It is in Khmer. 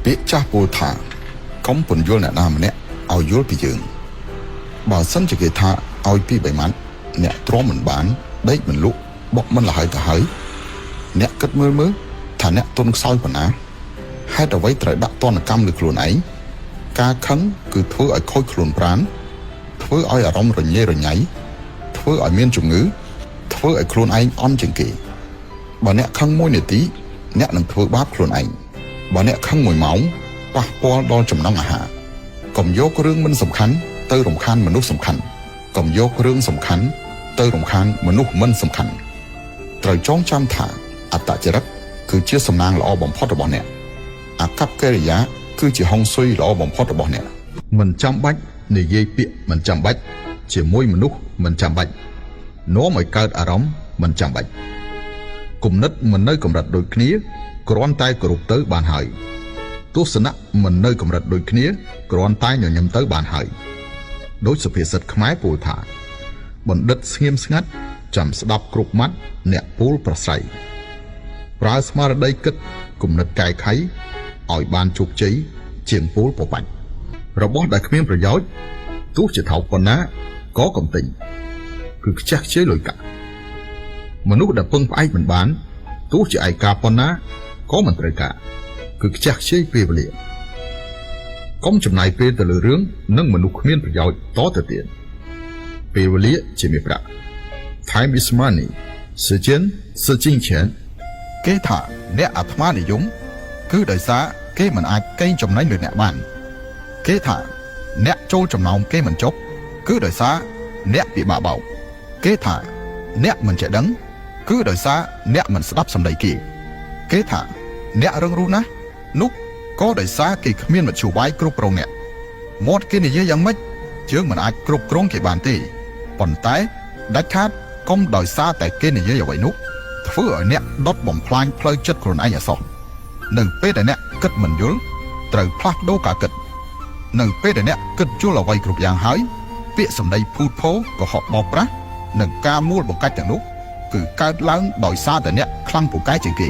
ពាក្យចាស់ពោលថាកុំពន្យល់អ្នកណាម្នាក់ឲ្យយល់ពីយើងបើសិនជាគេថាឲ្យពី3ម៉ាត់អ្នកទ្រាំមិនបានដេកមិនលក់បុកមិនលហើយទៅហើយអ្នកគិតមើលថាអ្នកទុនខ្សោយប៉ុណ្ណាហេតុអ្វីត្រូវដាក់ទណ្ឌកម្មលើខ្លួនឯងការខឹងគឺធ្វើឲ្យខូចខ្លួនប្រាណធ្វើឲ្យអារម្មណ៍រញ៉េរញ៉ៃធ្វើឲ្យមានជំងឺធ្វើឲ្យខ្លួនឯងអន់ជាងគេបើអ្នកខឹង1នាទីអ្នកនឹងធ្វើបាបខ្លួនឯងបើអ្នកខឹង1ម៉ោងប៉ះពាល់ដល់ចំណង់អាហារកុំយករឿងមិនសំខាន់ទៅរំខានមនុស្សសំខាន់កុំយករឿងសំខាន់ទៅរំខានមនុស្សមិនសំខាន់ត្រូវចងចាំថាអត្តចរិតគឺជាសំណាងល្អបំផុតរបស់អ្នកអាកប្បកិរិយាគឺជាហុងស៊ុយល្អបំផុតរបស់អ្នកមិនចាំបាច់និយាយពាក្យមិនចាំបាច់ជាមួយមនុស្សមិនចាំបាច់នាំឲ្យកើតអារម្មណ៍មិនចាំបាច់គំនិតមិននៅកម្រិតដូចគ្នាគ្រាន់តែគោរពទៅបានហើយទស្សនៈមិននៅកម្រិតដូចគ្នាគ្រាន់តែញញឹមទៅបានហើយដោយសុភាសិតខ្មែរពោលថាបណ្ឌិតស្ងៀមស្ងាត់ចាំស្ដាប់គ្រប់ម៉ាត់អ្នកពោលប្រស្រ័យប្រើស្មារតីគិតគំនិតកែខៃឲ្យបានជោគជ័យជាងពោលប្របាច់របស់ដែលគ្មានប្រយោជន៍ទោះជាថោកប៉ុណ្ណាក៏កុំទិញគឺខ្ជះខ្ជាយលុយកាក់មនុស្សដែលពឹងផ្អែកមិនបានទោះជាឯកាប៉ុណ្ណាក៏មិនត្រូវការគឺខ្ជះខ្ជាយពេលវេលាកុំចំណាយពេលទៅលើរឿងនិងមនុស្សគ្មានប្រយោជន៍តទៅទៀតពេលវេលាជាមាសប្រាក់ Time is money 时间是金钱គេថាអ្នកអាត្មានិយមគឺដោយសារគេមិនអាចកេងចំណេញលើអ្នកបានគេថាអ្នកចូលចំណោមគេមិនចប់គឺដោយសារអ្នកពិបាកបោកគេថាអ្នកមិនចេះដឹងគឺដោយសារអ្នកមិនស្ដាប់សម្ដីគេថាអ្នករឹងរូសណាស់នោះក៏ដោយសារគេគ្មានមធ្យោបាយគ្រប់គ្រងអ្នកមាត់គេនិយាយយ៉ាងម៉េចជើងមិនអាចគ្រប់គ្រងគេបានទេប៉ុន្តែដាច់ខាតកុំដោយសារតែគេនិយាយអ្វីនោះធ្វើឲ្យអ្នកដុតបំផ្លាញផ្លូវចិត្តខ្លួនឯងអសោះនៅពេលដែលអ្នកគិតមិនយល់ត្រូវផ្លាស់ប្ដូរការគិតនៅពេលដែលអ្នកគិតយល់អ្វីគ្រប់យ៉ាងហើយពាក្យសម្ដីភូតភរកុហកបោកប្រាស់និងការមួលបង្កាច់ទាំងនោះគឺកើតឡើងដោយសារតែអ្នកខ្លាំងពូកែជាងគេ